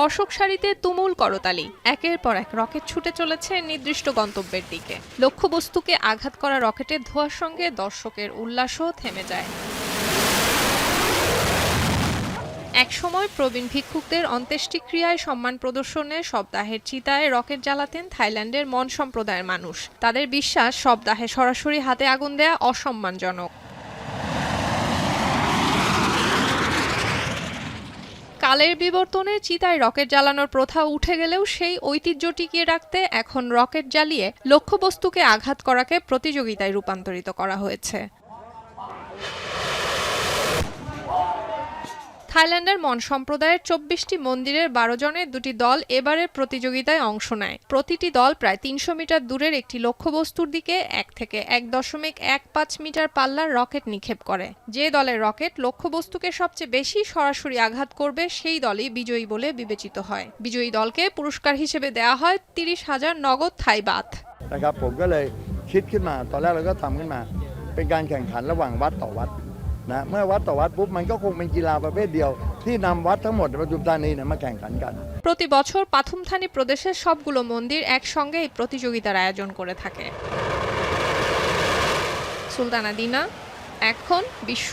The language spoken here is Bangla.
দর্শক সারিতে তুমুল করতালি, একের পর এক রকেট ছুটে চলেছে নির্দিষ্ট গন্তব্যের দিকে। লক্ষ্যবস্তুকে আঘাত করা রকেটের ধোঁয়ার সঙ্গে দর্শকের উল্লাসও থেমে যায়। একসময় প্রবীণ ভিক্ষুকদের অন্ত্যেষ্টিক্রিয়ায় সম্মান প্রদর্শনে শবদাহের চিতায় রকেট জ্বালাতেন থাইল্যান্ডের মন সম্প্রদায়ের মানুষ। তাদের বিশ্বাস, শবদাহে সরাসরি হাতে আগুন দেয়া অসম্মানজনক। কালের বিবর্তনে চিতায় রকেট জ্বালানোর প্রথা উঠে গেলেও সেই ঐতিহ্য টিকিয়ে রাখতে এখন রকেট জ্বালিয়ে লক্ষ্যবস্তুকে আঘাত করাকে প্রতিযোগিতায় রূপান্তরিত করা হয়েছে। থাইল্যান্ডের মন সম্প্রদায়ের ২৪টি মন্দিরের ১২ জনের দুটি দল এবারের প্রতিযোগিতায় অংশ নেয়। প্রতিটি দল প্রায় ৩০০ মিটার দূরের একটি লক্ষ্যবস্তুর দিকে ১ থেকে ১.১৫ মিটার পাল্লার রকেট নিক্ষেপ করে। যে দলের রকেট লক্ষ্যবস্তুকে সবচেয়ে বেশি সরাসরি আঘাত করবে সেই দলই বিজয়ী বলে বিবেচিত হয়। বিজয়ী দলকে পুরস্কার হিসেবে দেয়া হয় ৩০,০০০ নগদ থাই বাথ। นะครับผมก็เลยคิดขึ้นมาตอนแรกเราก็ทำขึ้นมาเป็นการแข่งขันระหว่างวัดต่อวัดนะเมื่อวัดต่อวัดปุ๊บมันก็คงเป็นกีฬาประเภทเดียวที่นำวัดทั้งหมดในปทุมธานีมาแข่งขันกัน প্রতি বছর পাথুমথানি প্রদেশের সবগুলো মন্দির একসঙ্গে এই প্রতিযোগিতার আয়োজন করে থাকে। সুলতানা দিনা, এখন বিশ্ব।